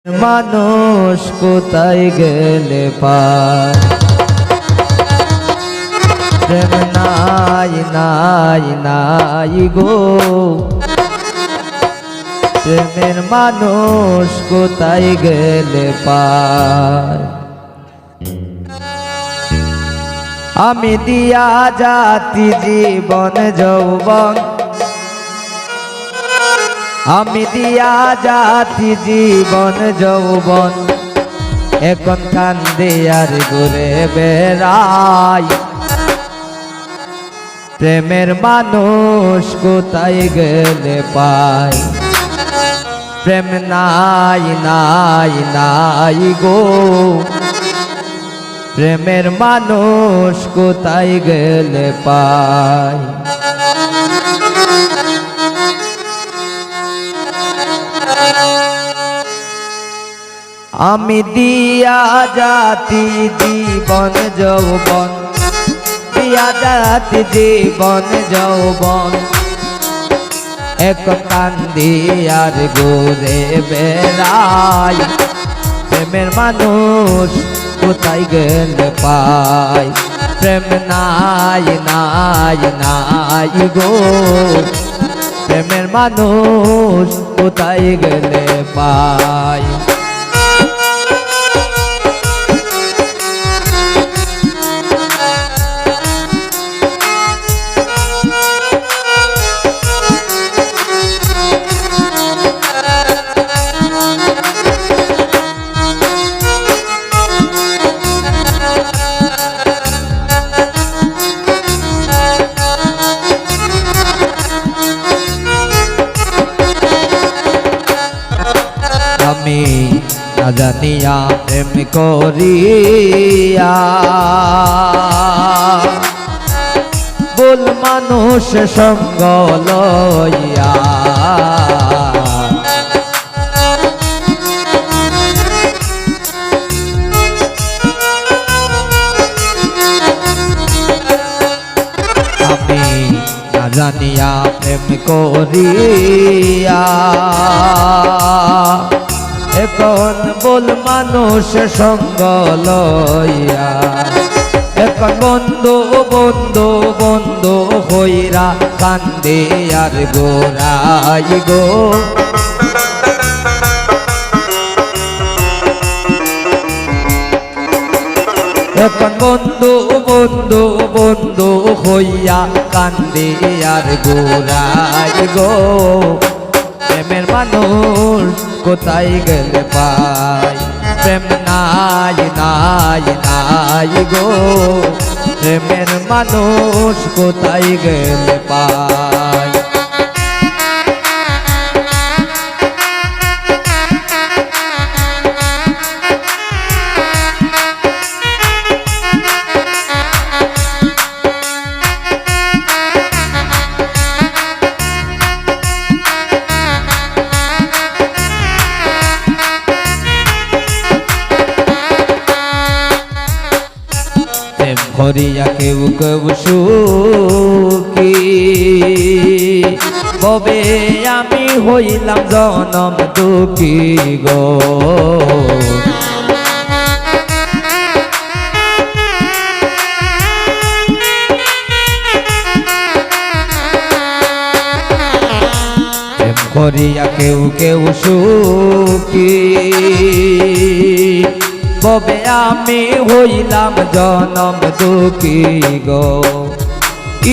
মানুষ কোথায় গেলে পায় প্রেম নাই নাই নাই গো প্রেমের মানুষ কোথায় গেলে পায় আমি দিয়া জাতি জীবন যৌবন আমি দিয়া জাতি জীবন যৌবন এখন কান্দে আর ঘুরে বেড়াই প্রেমের মানুষ কোথায় গেলে পায় প্রেম নাই নাই নাই গো প্রেমের মানুষ কোথায় গেলে পায় আমি দিয়া জাতি জীবন যৌবন দিয়া জাতি জীবন যৌবন এক কান্দি আর ঘুরে বেড়াই প্রেমের মানুষ কোথায় গেলে পায় প্রেম নাই নাই নাই গো প্রেমের মানুষ কোথায় গেলে পায় আমি না জানিয়া প্রেম করিয়া বল মানুষ সঙ্গ লইয়া আমি না জানিয়া প্রেম করিয়া এখন বল মানুষ সঙ্গ লইয়া এখন বন্ধু বন্ধু বন্ধু হইরা কান্দে আর গোরাই গো এখন বন্ধু বন্ধু বন্ধু হইয়া কান্দে আর গোরাই গো প্রেমের মানুষ কোথায় গেলে পায় প্রেম নাই নাই নাই গো প্রেমের মানুষ কোথায় গেলে পায় হরিয়া কেউ কেউ সুখী কবে আমি হইলাম জনম দুঃখী গো হরিয়া কেউ কেউ সুখী কবে আমি হইলাম জনম দুঃখী গো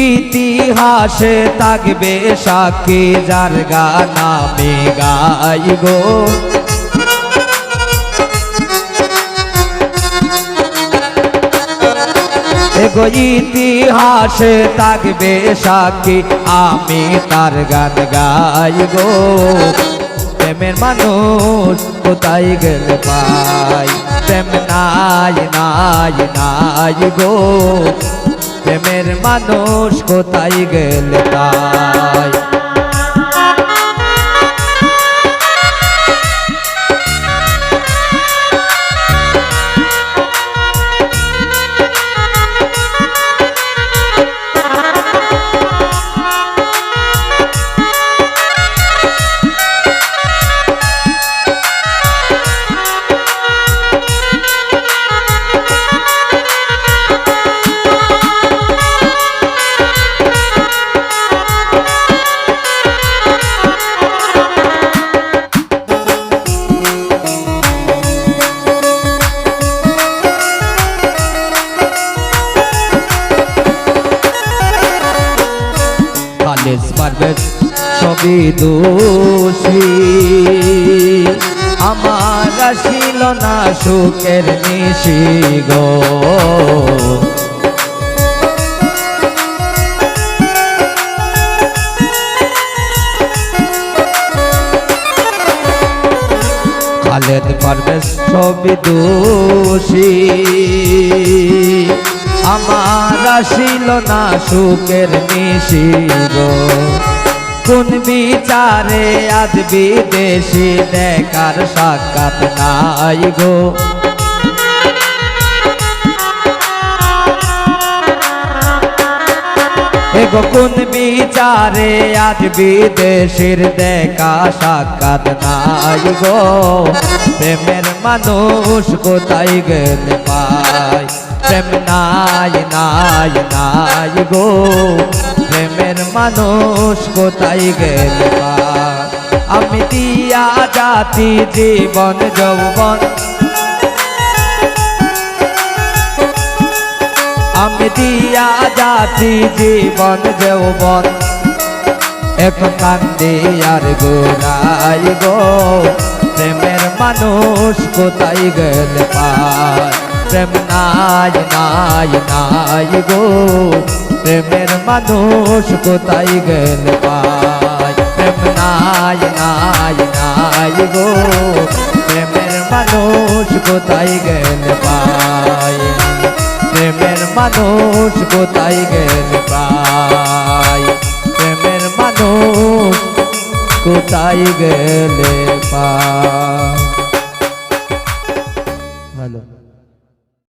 ইতিহাসে থাকবে সাক্ষী যার গান আমি গাই গো এগো ইতিহাসে থাকবে সাক্ষী আমি তার গান গাই গো প্রেমের মানুষ কোথায় গেলে পায় প্রেম নাই নাই নাই গো প্রেমের মানুষ কোথায় গেলে পায় সবই দোষী আমার আসিল না সুখের নিশি গো খালেদ পারভেজ সবই দোষী আমার আসিল না সুখের নিশি গো কোন বিচারে আজ বিদেশি দেখার সাক্ষাৎ নাই গো এগো কোন বিচারে আজ বিদেশের দেখা সাক্ষাৎ নাই গো প্রেমের মানুষ কোথায় গেলে পাই প্রেম নাই নাই নাই গো প্রেমের মানুষ কোথায় গেলে পাই আমি দিয়া জাতি জীবন যৌবন আমি দিয়া জাতি জীবন যৌবন এক কান্দে আর গোড়াই গো প্রেমের মানুষ কোথায় গেলে পায় প্রেম নাই নাই নাই গো প্রেমের মানুষ কোথায় গেলে পায় প্রেম নাই নাই নাই গো প্রেমের মানুষ কোথায় গেলে পায় প্রেমের মানুষ কোথায় গেলে পায় প্রেমের মানুষ কোথায় গেলে পায়।